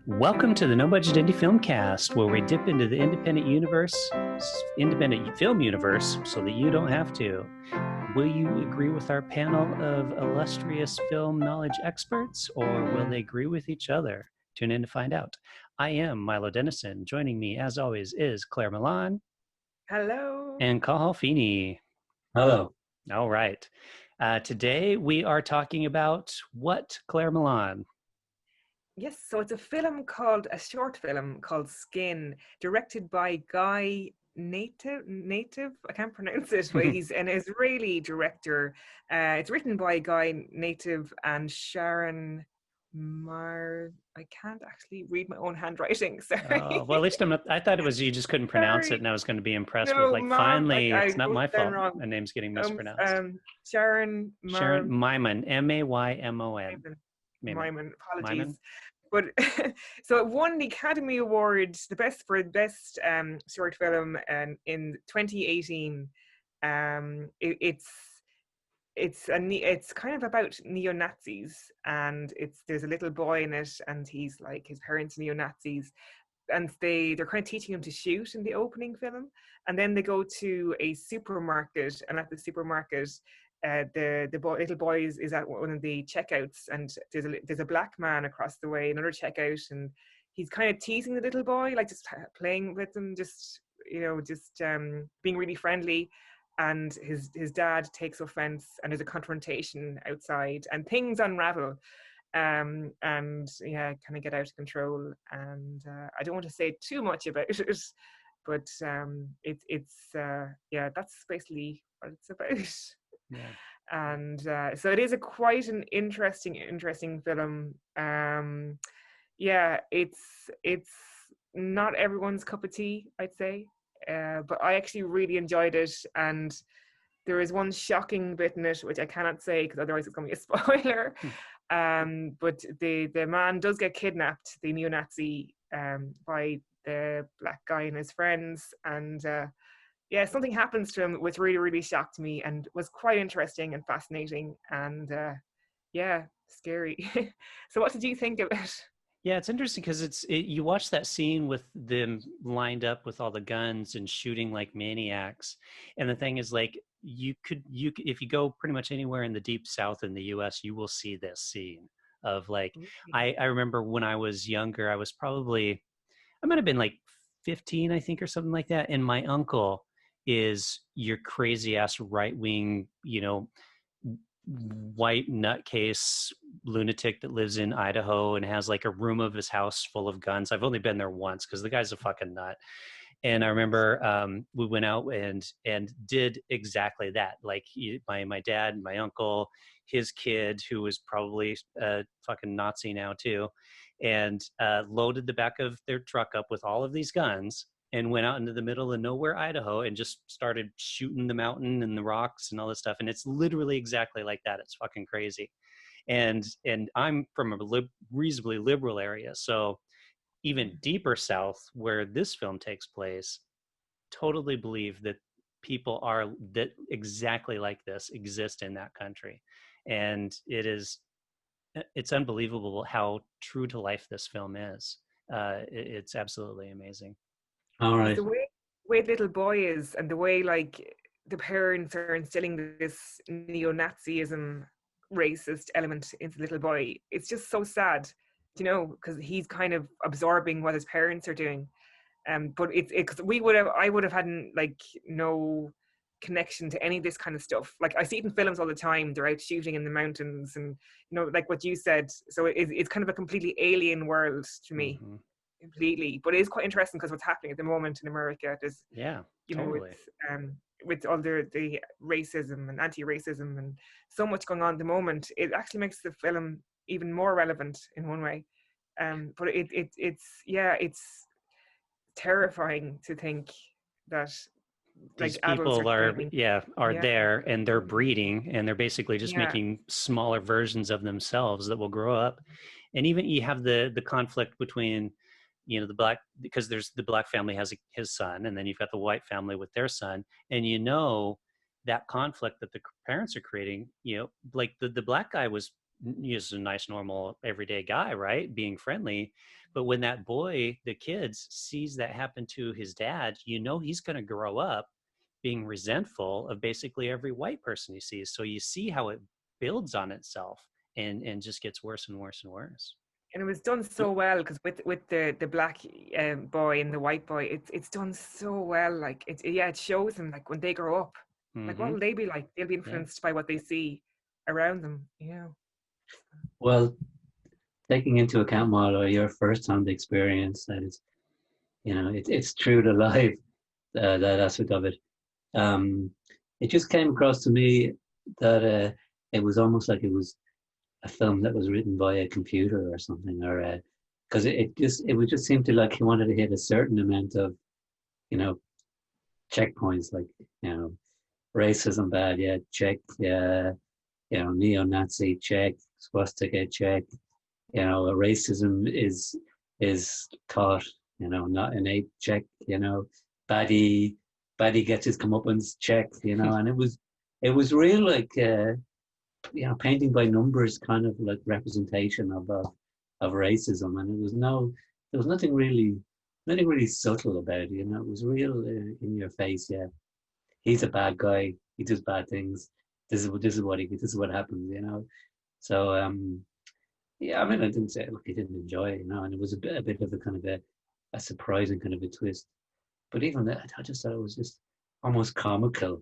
Welcome to the No Budget Indie Filmcast, where we dip into the independent film universe, so that you don't have to. Will you agree with our panel of illustrious film knowledge experts, or will they agree with each other? Tune in to find out. I am Milo Dennison. Joining me, as always, is Claire Milan. Hello. And Cathal Feeney. Hello. All right. Today we are talking about what, Claire Milan? Yes, so it's a short film called Skin, directed by Guy Nattiv. I can't pronounce it, but he's an Israeli director. It's written by Guy Nattiv and Sharon I can't actually read my own handwriting. Sorry. Well, at least I'm not. I thought it was you just couldn't pronounce it, and I was going to be impressed with finally, it's not my fault. My name's getting mispronounced. Sharon Maimon, Maymon. Maimon, apologies. But so it won the Academy Award, the best short film, in 2018. It's kind of about neo-Nazis, and there's a little boy in it, and he's like, his parents are neo-Nazis, and they're kind of teaching him to shoot in the opening film, and then they go to a supermarket, and at the supermarket, little boy is at one of the checkouts, and there's a black man across the way, another checkout, and he's kind of teasing the little boy, like just playing with him, just being really friendly. And his dad takes offense, and there's a confrontation outside, and things unravel, and kind of get out of control. And I don't want to say too much about it, but that's basically what it's about. Yeah. And so it is quite an interesting film. It's not everyone's cup of tea, I'd say, but I actually really enjoyed it. And there is one shocking bit in it which I cannot say because otherwise it's going to be a spoiler. But the man does get kidnapped, the neo-Nazi, by the black guy and his friends, and something happens to him which really, really shocked me and was quite interesting and fascinating, and scary. So what did you think of it? Yeah, it's interesting because you watch that scene with them lined up with all the guns and shooting like maniacs, and the thing is, like, you could if you go pretty much anywhere in the deep south in the US, you will see this scene of, like, I remember when I was younger, I might have been like 15, I think, or something like that, and my uncle is your crazy ass right-wing, white nutcase lunatic that lives in Idaho and has like a room of his house full of guns. I've only been there once because the guy's a fucking nut. And I remember we went out and did exactly that. Like my dad, my uncle, his kid, who was probably a fucking Nazi now too, and loaded the back of their truck up with all of these guns and went out into the middle of nowhere, Idaho, and just started shooting the mountain and the rocks and all this stuff. And it's literally exactly like that. It's fucking crazy. And I'm from a reasonably liberal area, so even deeper south, where this film takes place, totally believe that people that exactly like this exist in that country. And it's unbelievable how true to life this film is. It's absolutely amazing. All right. The way the little boy is, and the way, like, the parents are instilling this neo-Nazism, racist element into the little boy, it's just so sad, because he's kind of absorbing what his parents are doing. But because I would have had like no connection to any of this kind of stuff. Like, I see it in films all the time. They're out shooting in the mountains, and like what you said. So it's kind of a completely alien world to me. Mm-hmm. Completely. But it is quite interesting because what's happening at the moment in America, there's totally. With all the racism and anti-racism and so much going on at the moment, it actually makes the film even more relevant in one way. But it's terrifying to think that these people are there, and they're breeding, and they're basically just making smaller versions of themselves that will grow up. And even you have the conflict between the black, because there's the black family has his son, and then you've got the white family with their son, and that conflict that the parents are creating, like the black guy was he's a nice, normal, everyday guy, right? Being friendly. But when that boy, the kids, sees that happen to his dad, he's going to grow up being resentful of basically every white person he sees. So you see how it builds on itself and just gets worse and worse and worse. And it was done so well because with the black boy and the white boy, it's done so well. Like it shows them like when they grow up, like what will they be like? They'll be influenced by what they see around them. Well, taking into account, Marlo, your first-hand experience, that is, it's true to life, that aspect of it. It just came across to me that it was almost like it was a film that was written by a computer or something, or because it would just seem to like he wanted to hit a certain amount of, checkpoints, like, racism bad, yeah, check, yeah, neo-Nazi, check, swastika, check, racism is taught, not innate, check, baddie gets his comeuppance, check, and it was real, like, painting by numbers kind of like representation of racism, and there was nothing really subtle about it, it was real in your face. Yeah, he's a bad guy, he does bad things, this is what happens, so yeah, I mean, I didn't say look, he didn't enjoy it, and it was a bit of a kind of a surprising kind of a twist, but even that, I just thought it was just almost comical,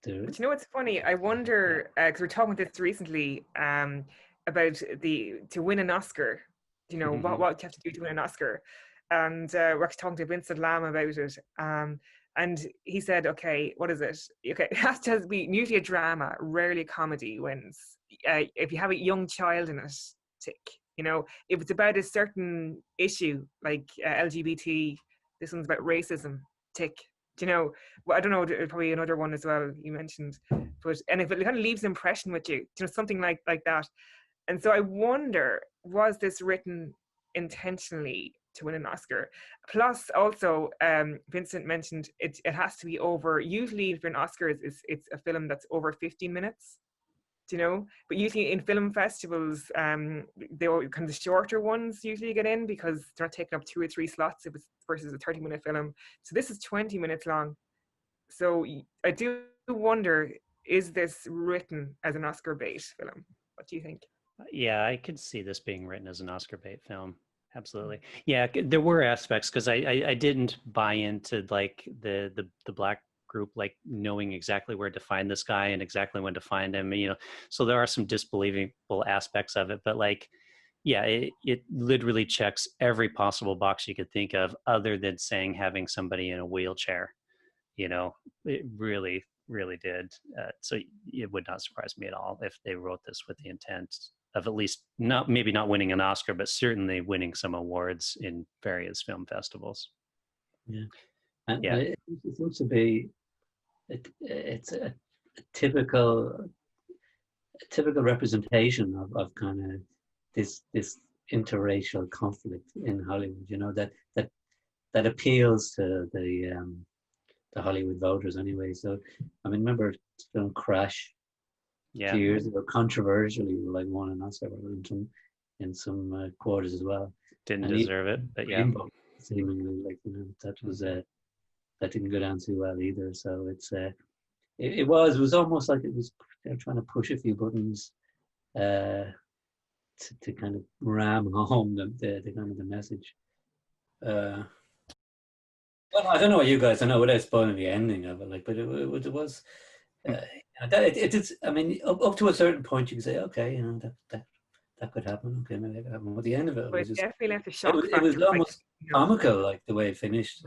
But what's funny? I wonder because we're talking about this recently about to win an Oscar. What you have to do to win an Oscar, and we're talking to Vincent Lam about it. And he said, okay, what is it? Okay, it has to be usually a drama, rarely a comedy wins. If you have a young child in it, tick. If it's about a certain issue like LGBT, this one's about racism, tick. Well, I don't know, probably another one as well you mentioned, and if it kind of leaves an impression with you, something like that. And so I wonder, was this written intentionally to win an Oscar? Plus, also, Vincent mentioned it has to be over. Usually, for an Oscar, it's a film that's over 15 minutes. But usually in film festivals, they kind of the shorter ones usually get in because they're not taking up 2 or 3 slots if it's versus a 30-minute film. So this is 20 minutes long. So I do wonder, is this written as an Oscar bait film? What do you think? Yeah, I could see this being written as an Oscar bait film. Absolutely. Yeah, there were aspects because I didn't buy into like the black group like knowing exactly where to find this guy and exactly when to find him, so there are some disbelievable aspects of it, but like, yeah, it literally checks every possible box you could think of other than saying having somebody in a wheelchair. It really did. So it would not surprise me at all if they wrote this with the intent of at least maybe not winning an Oscar, but certainly winning some awards in various film festivals. Yeah, and it seems to be it's a typical representation of kind of this interracial conflict in Hollywood. That appeals to the Hollywood voters anyway. So I mean, remember the film Crash? A few years ago, controversially, like won an Oscar in some quarters as well. Didn't deserve it, but yeah, seemingly like that was that didn't go down too well either. So it was almost like it was trying to push a few buttons to kind of ram home the kind of the message. Well, I don't know what you guys. I know without spoiling the ending of it, like, but it was. It is. I mean, up to a certain point, you can say, okay, that could happen. Okay, maybe that could happen. But the end of it was just definitely left a shock. It was almost comical, like the way it finished.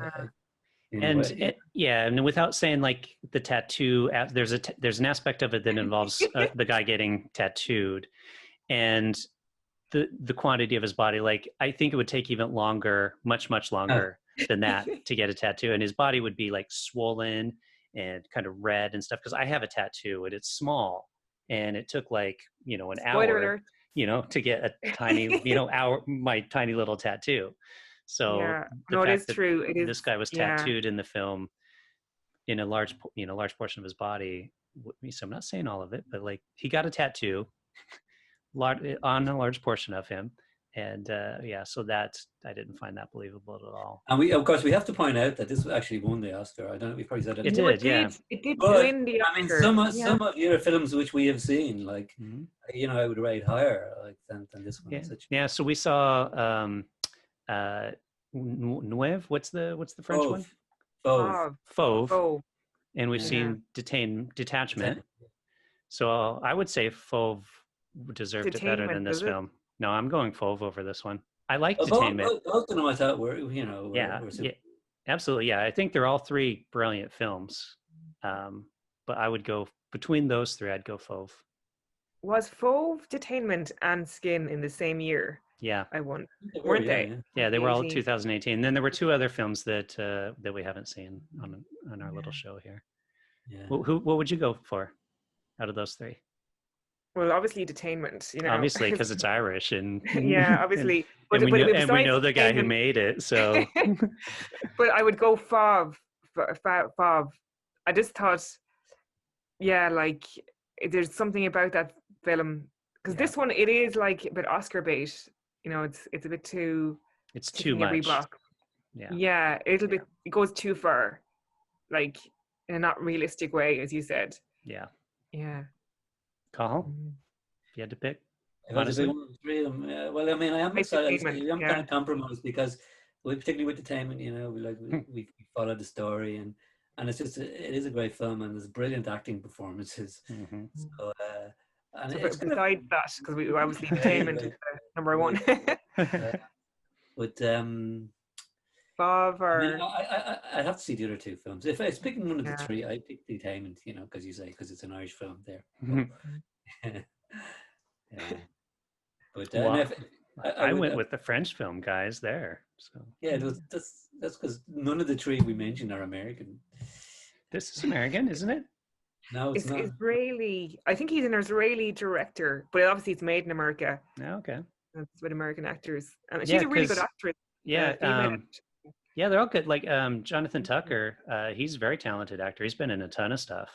And without saying like the tattoo, there's an aspect of it that involves the guy getting tattooed, and the quantity of his body. Like, I think it would take even longer, much longer than that to get a tattoo, and his body would be like swollen and kind of red and stuff, because I have a tattoo and it's small, and it took like an hour to get a tiny my tiny little tattoo. So it is true. This guy was tattooed in the film in a large portion of his body. So I'm not saying all of it, but like, he got a tattoo on a large portion of him. And so that I didn't find that believable at all. And we, of course, we have to point out that this actually won the Oscar. I don't know. We probably said it. It did, yeah. It did But, win the Oscar. I mean, some of the other films which we have seen, like I would rate higher than this one. Yeah. So we saw Nueve. What's the French one? Fauve. And we've seen Detachment. So I would say Fauve deserved it better than this film. No, I'm going Fauve over this one. I like Detainment. Both of them I thought were, absolutely. Yeah, I think they're all three brilliant films. But I would go between those three. I'd go Fauve. Was Fauve, Detainment, and Skin in the same year? Yeah, I won. Weren't they? Yeah, they were all 2018. And then there were two other films that we haven't seen on our little show here. Yeah. What would you go for out of those three? Well, obviously Detainment, Obviously, because it's Irish, and yeah, obviously. And we know the guy who made it, so. But I would go Fauve. I just thought, like, there's something about that film because this one, it is like a bit Oscar bait. It's a bit too. It's too much. Yeah, a little bit. It goes too far, like in a not realistic way, as you said. Yeah. Cathal, if you had to pick, if I had to pick one of the three of them, well, I mean, I am excited. I'm kind of compromised because, particularly with Detainment, we followed the story, and it's just it is a great film, and there's brilliant acting performances. So, and so besides that, because we obviously Detainment is number one. But Bob or I'd have to see the other two films. If I was picking one of the three, I'd pick Detainment, because it's an Irish film there. But I went with the French film guys there. So that's because none of the three we mentioned are American. This is American, isn't it? No, it's not. Israeli. I think he's an Israeli director, but obviously it's made in America. Okay. That's with American actors, and she's a really good actress. Yeah, they're all good. Like Jonathan Tucker, he's a very talented actor. He's been in a ton of stuff.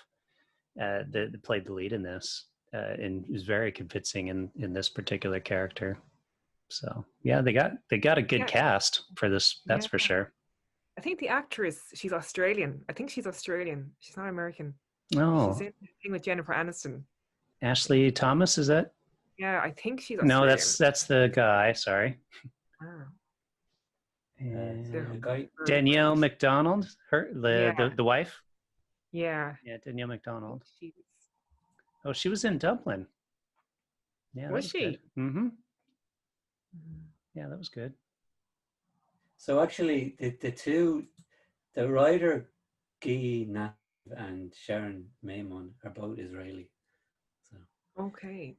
That played the lead in this, and is very convincing in this particular character. So yeah, they got a good cast for this. That's for sure. I think the actress, she's Australian. She's not American. No. She's in the thing with Jennifer Aniston. Ashley Thomas, is that? Yeah, I think she's Australian. No, that's the guy. Sorry. Wow. Danielle McDonald, the wife. Yeah. Yeah, Danielle McDonald. She was in Dublin. Yeah, was she? Mm-hmm. Yeah, that was good. So actually, the writer Guy Nattiv and Sharon Maimon are both Israeli. So. Okay.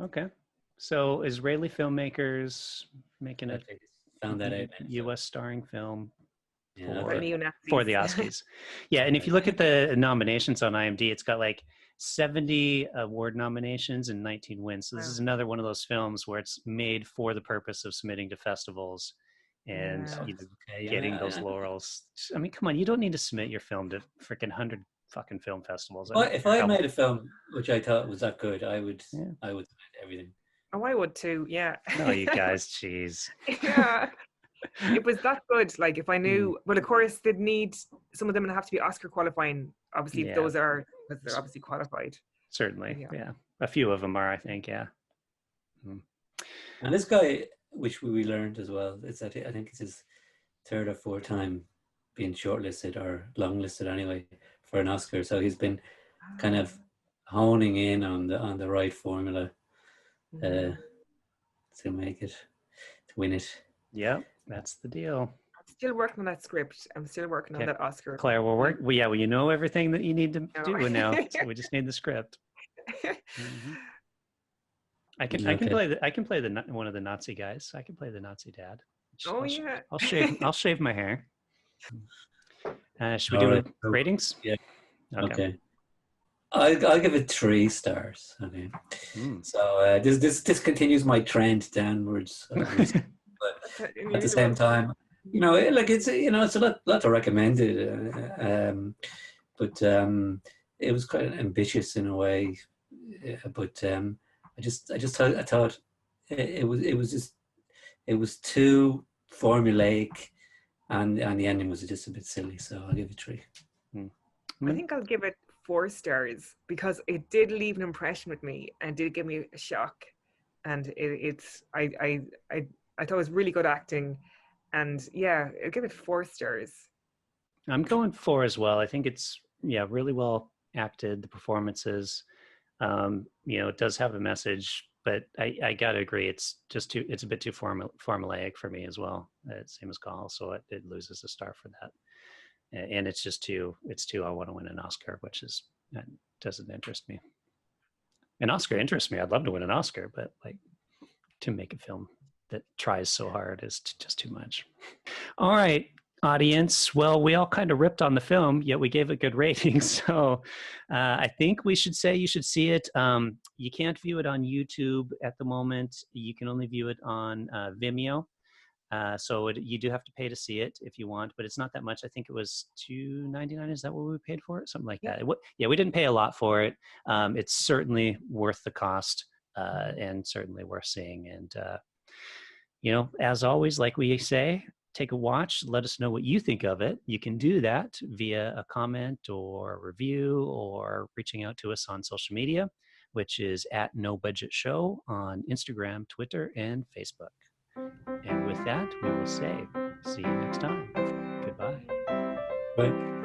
Okay. So Israeli filmmakers making a U.S. starring film for the Oscars. Yeah, and if you look at the nominations on IMDb, it's got like 70 award nominations and 19 wins. So this is another one of those films where it's made for the purpose of submitting to festivals and getting those laurels. I mean, come on, you don't need to submit your film to freaking 100 fucking film festivals. If I made a film which I thought was that good, I would submit everything. Oh, I would too. Yeah. No, you guys, jeez. Yeah. It was that good. Like if I knew, but of course they'd need some of them have to be Oscar qualifying. Obviously, those are because they're obviously qualified. Certainly, yeah. A few of them are, I think, yeah. And this guy, which we learned as well, I think it's his third or fourth time being shortlisted or longlisted anyway for an Oscar. So he's been kind of honing in on the right formula to make it, to win it. Yeah, that's the deal. I'm still working on that script. I'm still working on that Oscar. Claire, well, you know everything that you need to do now. So we just need the script. I can play one of the Nazi guys. I can play the Nazi dad. I'll shave my hair. Should we do ratings? Yeah. Okay. I'll give it 3 stars. Okay. So this continues my trend downwards. But at the same time, it's a lot to recommend it. But it was quite ambitious in a way. but I thought it was too formulaic, and the ending was just a bit silly. So I'll give it 3. I think I'll give it 4 stars because it did leave an impression with me and did give me a shock. And I thought it was really good acting, and yeah, I'll give it 4 stars. I'm going 4 as well. I think it's really well acted. The performances, it does have a message, but I gotta agree, it's a bit too formulaic for me as well. Same as Gall, so it loses a star for that. And it's too I want to win an Oscar, which doesn't interest me. An Oscar interests me. I'd love to win an Oscar, but like to make a film that tries so hard is just too much. All right, audience. Well, we all kind of ripped on the film, yet we gave it good ratings. So I think we should say you should see it. You can't view it on YouTube at the moment. You can only view it on Vimeo. So you do have to pay to see it if you want, but it's not that much. I think it was $2.99. Is that what we paid for it? Something like that. We didn't pay a lot for it. It's certainly worth the cost, and certainly worth seeing. And, as always, like we say, take a watch. Let us know what you think of it. You can do that via a comment or a review or reaching out to us on social media, which is at No Budget Show on Instagram, Twitter, and Facebook. And with that, we will say, see you next time. Goodbye. Bye.